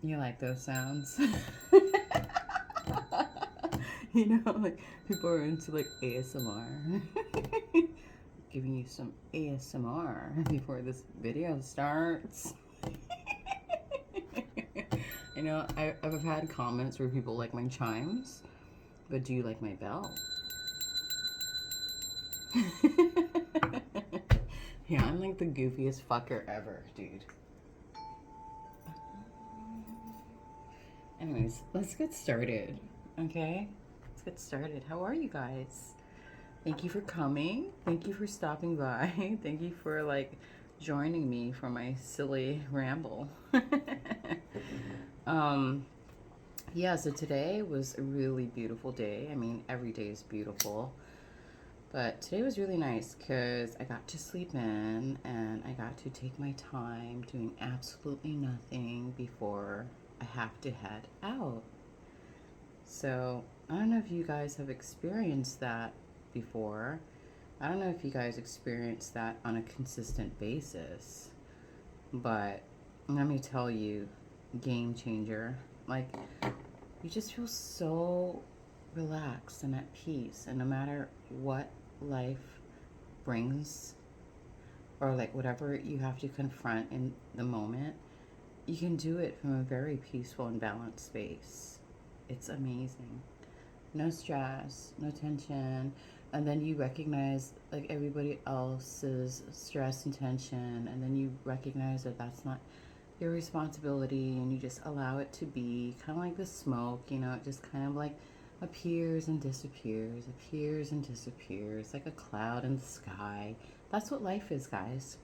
You like those sounds? Like people are into like ASMR. Giving you some ASMR before this video starts. I've had comments where people like my chimes, but do you like my bell? Yeah, I'm like the goofiest fucker ever, dude. Anyways, let's get started, okay? Let's get started. How are you guys? Thank you for coming. Thank you for stopping by. Thank you for like joining me for my silly ramble. um, yeah, so today was a really beautiful day. I mean, every day is beautiful. But today was really nice because I got to sleep in and I got to take my time doing absolutely nothing before I have to head out. So I don't know if you guys have experienced that before. I don't know if you guys experience that on a consistent basis. But let me tell you, game changer. Like, you just feel so relaxed and at peace. And no matter what life brings, or like whatever you have to confront in the moment, you can do it from a very peaceful and balanced space. It's amazing. No stress, no tension. And then you recognize like everybody else's stress and tension, and then you recognize that that's not your responsibility, and you just allow it to be kind of like the smoke, it just kind of like appears and disappears like a cloud in the sky. That's what life is, guys.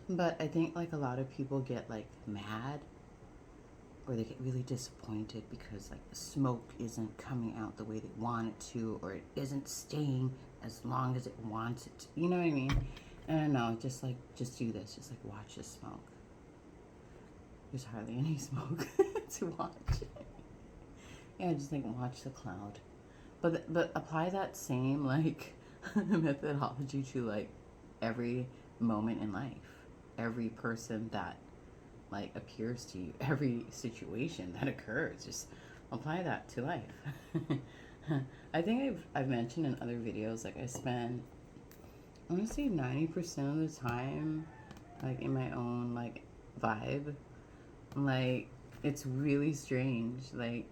But I think like a lot of people get like mad, or they get really disappointed because like the smoke isn't coming out the way they want it to, or it isn't staying as long as it wants it to. You know what I mean? And no, just do this. Just like watch the smoke. There's hardly any smoke to watch. Yeah, just like watch the cloud. But apply that same like methodology to like every moment in life, every person that like appears to you, every situation that occurs. Just apply that to life. I think I've mentioned in other videos, like I spend, I want to say 90% of the time like in my own like vibe. Like, it's really strange. Like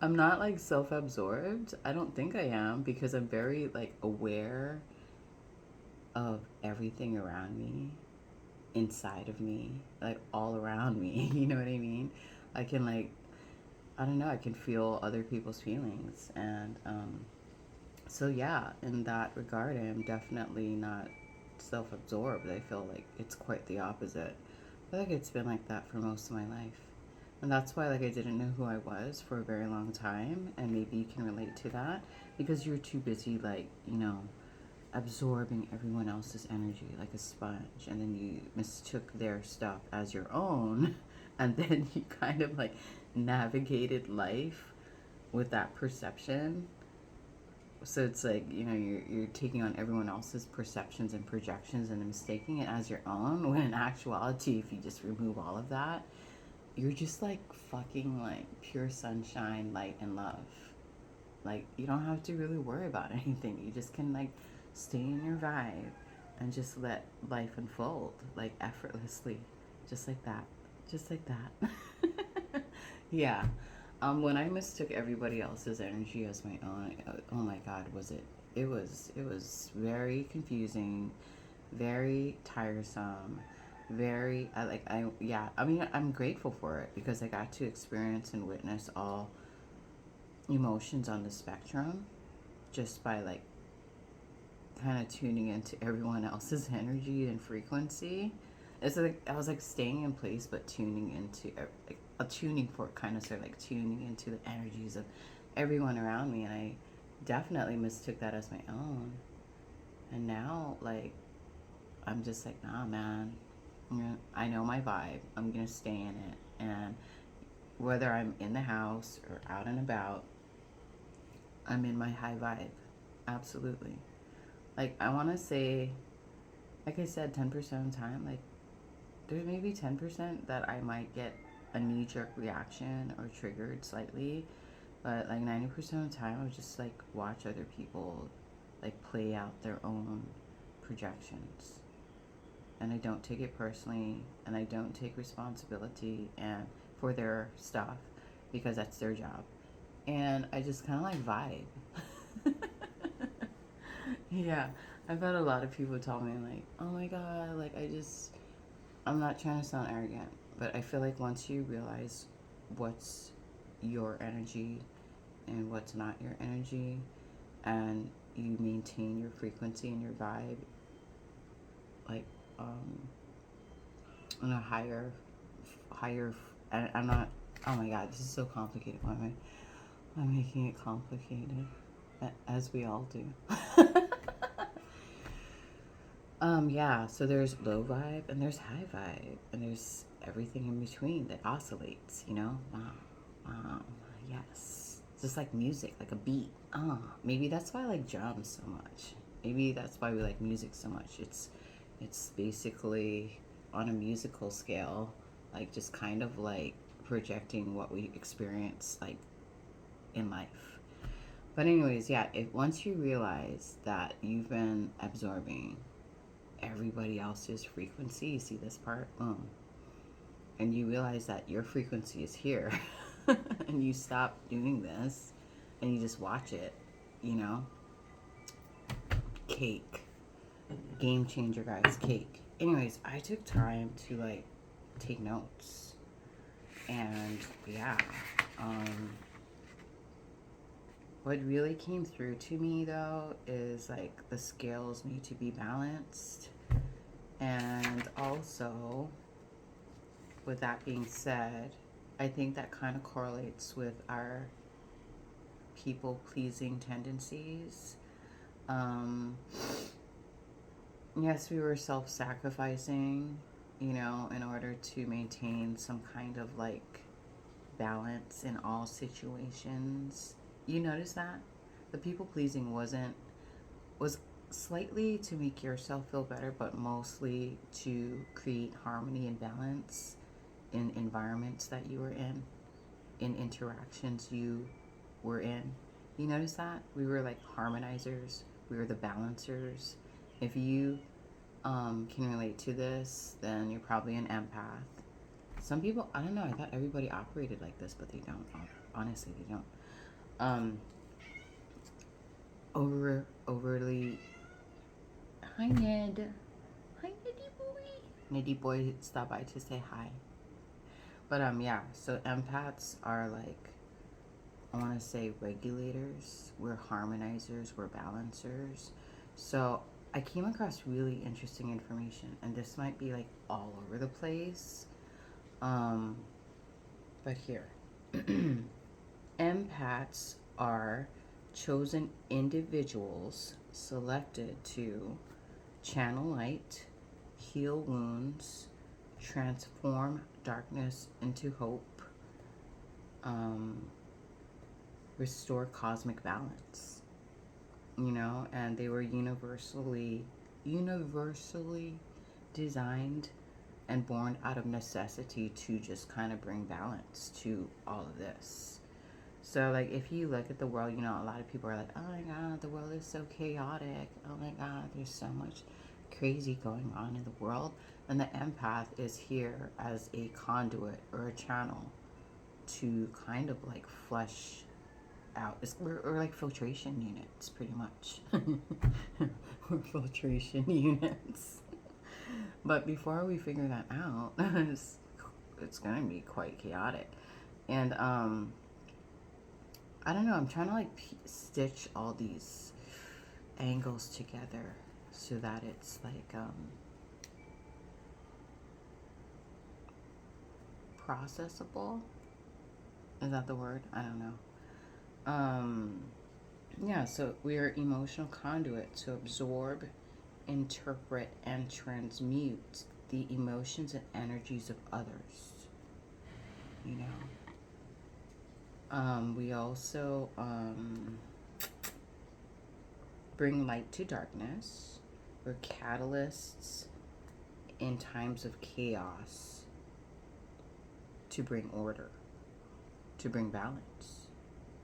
I'm not like self-absorbed. I don't think I am, because I'm very like aware of everything around me, inside of me, like all around me. You know what I mean? I can like, I don't know, I can feel other people's feelings. And so yeah, in that regard, I am definitely not self-absorbed. I feel like it's quite the opposite. I feel like it's been like that for most of my life. And that's why like I didn't know who I was for a very long time, and maybe you can relate to that because you're too busy like, absorbing everyone else's energy like a sponge, and then you mistook their stuff as your own, and then you kind of like navigated life with that perception. So it's like, you're taking on everyone else's perceptions and projections and mistaking it as your own, when in actuality, if you just remove all of that, you're just like fucking like pure sunshine, light, and love. Like, you don't have to really worry about anything. You just can like stay in your vibe and just let life unfold like effortlessly, just like that, just like that. Yeah. When I mistook everybody else's energy as my own, oh my God, was it? It was very confusing, very tiresome, very. Yeah. I mean, I'm grateful for it because I got to experience and witness all emotions on the spectrum just by like kind of tuning into everyone else's energy and frequency. It's like I was like staying in place, but tuning into like a tuning fork, kind of sort of like tuning into the energies of everyone around me, and I definitely mistook that as my own. And now, like, I'm just like, nah, man. I know my vibe. I'm gonna stay in it, and whether I'm in the house or out and about, I'm in my high vibe. Absolutely. Like, I want to say, like I said, 10% of the time, like, there's maybe 10% that I might get a knee jerk reaction or triggered slightly, but like 90% of the time I just like watch other people like play out their own projections. And I don't take it personally, and I don't take responsibility and for their stuff because that's their job. And I just kind of like vibe. Yeah, I've had a lot of people tell me like, "Oh my god, like I'm not trying to sound arrogant, but I feel like once you realize what's your energy and what's not your energy, and you maintain your frequency and your vibe, like um, on a higher. I'm not. Oh my god, this is so complicated. Why am I? I'm making it complicated, as we all do. Yeah, so there's low vibe and there's high vibe and there's everything in between that oscillates, you know? Um, yes. Just like music, like a beat. Maybe that's why I like drums so much. Maybe that's why we like music so much. It's basically on a musical scale, like just kind of like projecting what we experience like in life. But anyways, yeah, if once you realize that you've been absorbing everybody else's frequency. You see this part? And you realize that your frequency is here. And you stop doing this and you just watch it, you know? Cake. Game changer, guys. Cake. Anyways, I took time to like take notes. And yeah, what really came through to me though is like the scales need to be balanced. And also, with that being said, I think that kind of correlates with our people pleasing tendencies. Yes, we were self sacrificing, you know, in order to maintain some kind of like balance in all situations. You notice that? The people pleasing was slightly to make yourself feel better, but mostly to create harmony and balance in environments that you were in interactions you were in. You notice that? We were like harmonizers, we were the balancers. If you can relate to this, then you're probably an empath. Some people, I don't know, I thought everybody operated like this, but they don't. Honestly, they don't. Overly. Hi, Ned. Hi, Neddy boy. Neddy boy stopped by to say hi. But yeah, so empaths are like, I want to say regulators. We're harmonizers. We're balancers. So I came across really interesting information, and this might be like all over the place. But here, empaths are chosen individuals selected to channel light, heal wounds, transform darkness into hope, restore cosmic balance. You know, and they were universally designed and born out of necessity to just kind of bring balance to all of this. So, like, if you look at the world, you know, a lot of people are like, oh my god, the world is so chaotic. Oh my god, there's so much crazy going on in the world. And the empath is here as a conduit or a channel to kind of like flush out. We're like filtration units, pretty much. We're filtration units. But before we figure that out, it's going to be quite chaotic. And I don't know, I'm trying to like stitch all these angles together so that it's like processable. Is that the word? I don't know. Yeah, so we are emotional conduit to absorb, interpret, and transmute the emotions and energies of others. You know. We also bring light to darkness. We're catalysts in times of chaos to bring order, to bring balance.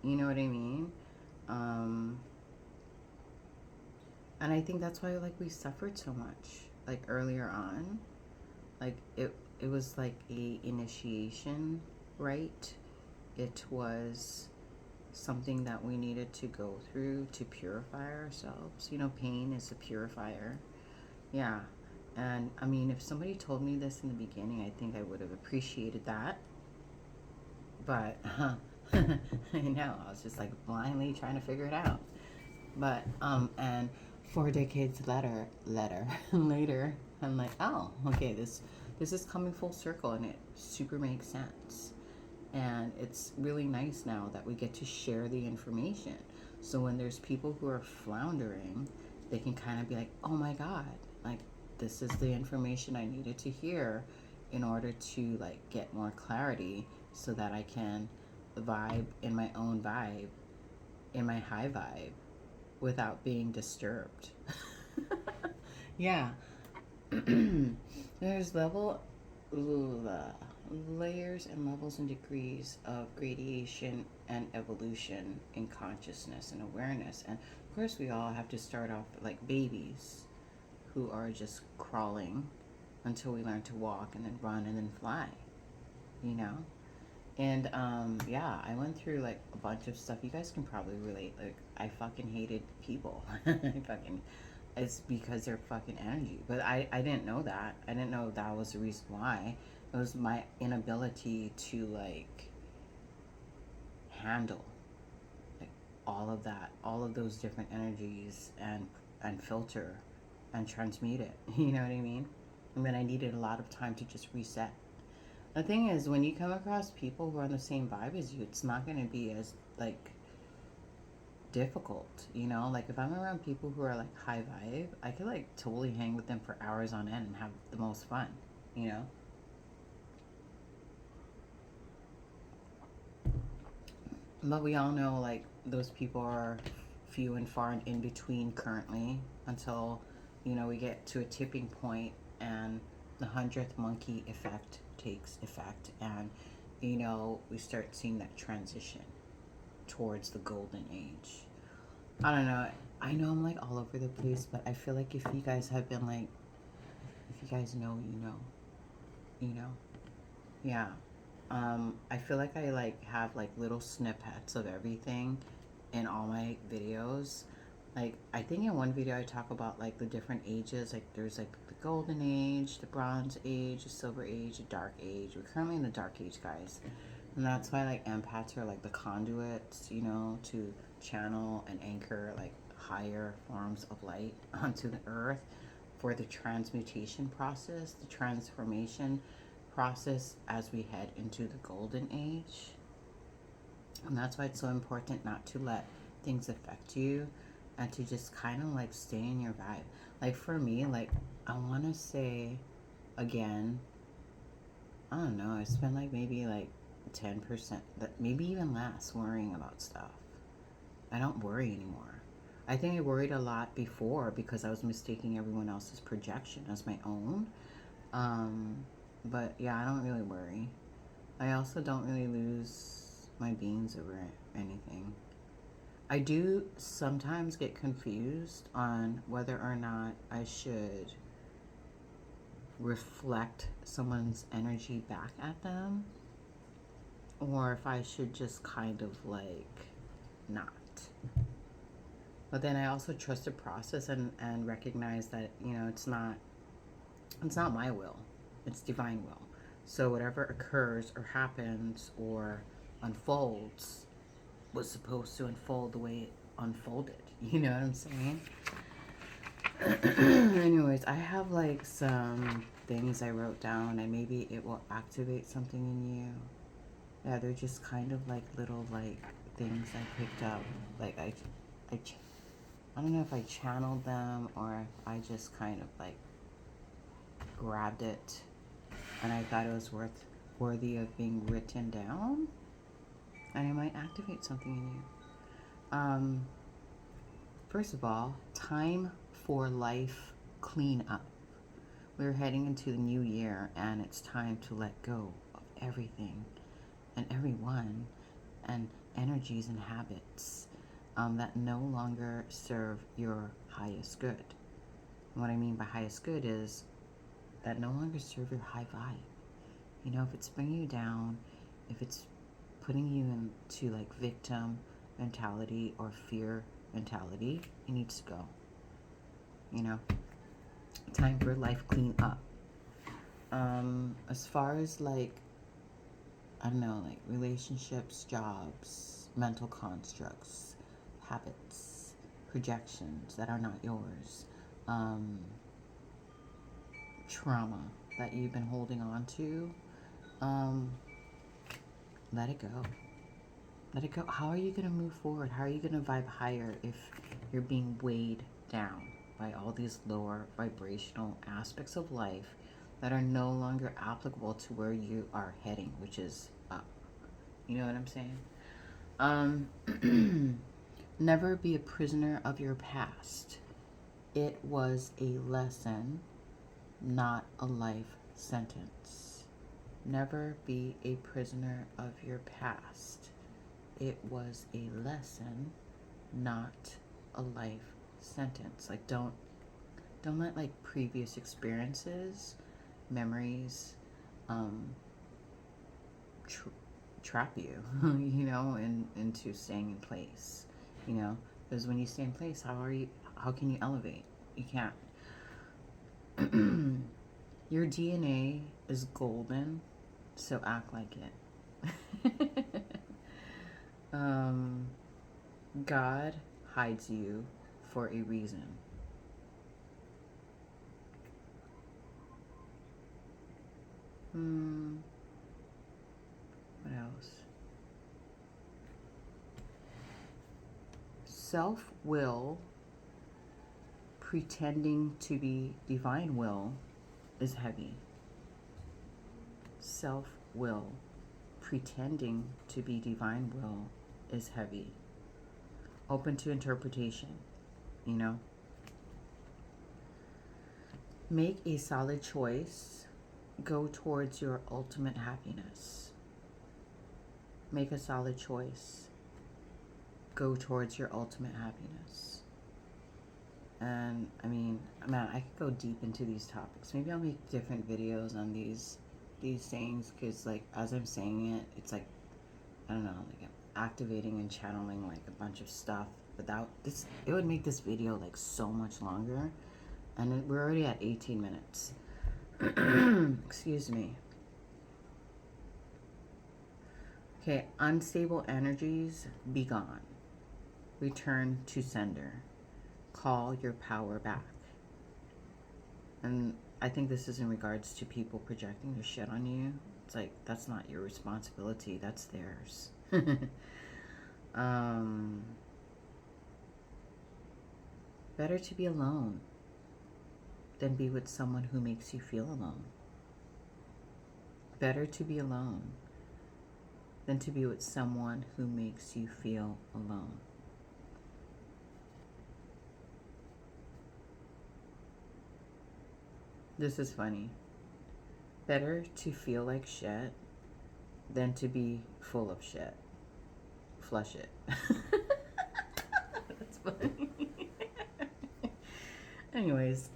You know what I mean? Um, and I think that's why like we suffered so much like earlier on. Like it was like a initiation, right? It was something that we needed to go through to purify ourselves. You know, pain is a purifier. Yeah. And I mean, if somebody told me this in the beginning, I think I would have appreciated that. But I know, I was just like blindly trying to figure it out. But and 4 decades later, I'm like, oh, okay, this is coming full circle, and it super makes sense. And it's really nice now that we get to share the information. So when there's people who are floundering, they can kind of be like, oh my God, like this is the information I needed to hear in order to like get more clarity so that I can vibe in my own vibe, in my high vibe, without being disturbed. Yeah. There's layers and levels and degrees of gradation and evolution in consciousness and awareness. And of course, we all have to start off like babies who are just crawling until we learn to walk and then run and then fly, you know? And yeah, I went through like a bunch of stuff. You guys can probably relate. Like, I fucking hated people. I fucking, it's because they're fucking energy. But I didn't know that. I didn't know that was the reason why. It was my inability to like handle like all of that, all of those different energies and filter and transmute it. You know what I mean? And then I needed a lot of time to just reset. The thing is, when you come across people who are on the same vibe as you, it's not going to be as like difficult, you know? Like if I'm around people who are like high vibe, I could like totally hang with them for hours on end and have the most fun, you know? But we all know like those people are few and far and in between currently until, you know, we get to a tipping point and the 100th monkey effect takes effect, and you know we start seeing that transition towards the golden age. I don't know. I know I'm like all over the place, but I feel like if you guys have been like, if you guys know, you know, you know, yeah. I feel like I like have like little snippets of everything in all my videos. Like I think in one video I talk about like the different ages. Like there's like the golden age, the bronze age, the silver age, the dark age. We're currently in the dark age, guys. And that's why like empaths are like the conduits, you know, to channel and anchor like higher forms of light onto the earth for the transmutation process, the transformation process as we head into the golden age. And that's why it's so important not to let things affect you and to just kind of like stay in your vibe. Like for me, like I want to say again, I don't know, I spend like maybe like 10%, maybe even less worrying about stuff. I don't worry anymore. I think I worried a lot before because I was mistaking everyone else's projection as my own. Um, but yeah, I don't really worry. I also don't really lose my beans over anything. I do sometimes get confused on whether or not I should reflect someone's energy back at them or if I should just kind of like not. But then I also trust the process and recognize that, you know, it's not my will. It's divine will. So whatever occurs or happens or unfolds was supposed to unfold the way it unfolded. You know what I'm saying? Anyways, I have like some things I wrote down and maybe it will activate something in you. Yeah, they're just kind of like little like things I picked up. Like I, I don't know if I channeled them or if I just kind of like grabbed it and I thought it was worthy of being written down, and it might activate something in you. First of all, time for life cleanup. We're heading into the new year, and it's time to let go of everything and everyone and energies and habits that no longer serve your highest good. And what I mean by highest good is that no longer serve your high vibe. You know, if it's bringing you down, if it's putting you into like victim mentality or fear mentality, it needs to go. You know, time for life clean up. As far as like, I don't know, like relationships, jobs, mental constructs, habits, projections that are not yours, trauma that you've been holding on to, let it go. Let it go. How are you going to move forward? How are you going to vibe higher if you're being weighed down by all these lower vibrational aspects of life that are no longer applicable to where you are heading, which is up? You know what I'm saying? Never be a prisoner of your past. It was a lesson, not a life sentence. Never be a prisoner of your past. It was a lesson, not a life sentence. Like don't let like previous experiences, memories, trap you, you know, into staying in place, you know, because when you stay in place, how can you elevate? You can't. Your DNA is golden, so act like it. God hides you for a reason. What else? Self-will, pretending to be divine will, is heavy. Self-will, pretending to be divine will, is heavy. Open to interpretation, you know. Make a solid choice. Go towards your ultimate happiness. Make a solid choice. Go towards your ultimate happiness. And I mean, man, I could go deep into these topics. Maybe I'll make different videos on these things, because like as I'm saying it, it's like, I don't know, like I'm activating and channeling like a bunch of stuff. Without this, it would make this video like so much longer, and we're already at 18 minutes. Excuse me. Okay, unstable energies, be gone. Return to sender. Call your power back. And I think this is in regards to people projecting their shit on you. It's like, that's not your responsibility, that's theirs. Better to be alone than be with someone who makes you feel alone. Better to be alone than to be with someone who makes you feel alone. This is funny. Better to feel like shit than to be full of shit. Flush it. That's funny. Anyways.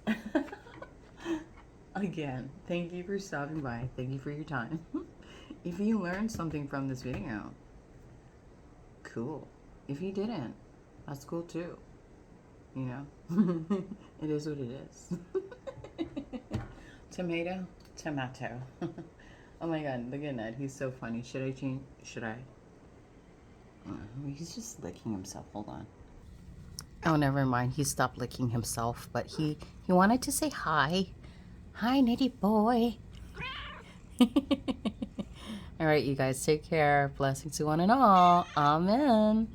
Again, thank you for stopping by. Thank you for your time. If you learned something from this video, cool. If you didn't, that's cool too. You know? It is what it is. Tomato. Oh my god, look at Ned. He's so funny. Should I change? Should I? He's just licking himself. Hold on. Oh, never mind. He stopped licking himself, but he wanted to say hi. Hi, nitty boy. All right, you guys take care. Blessings to one and all. Amen.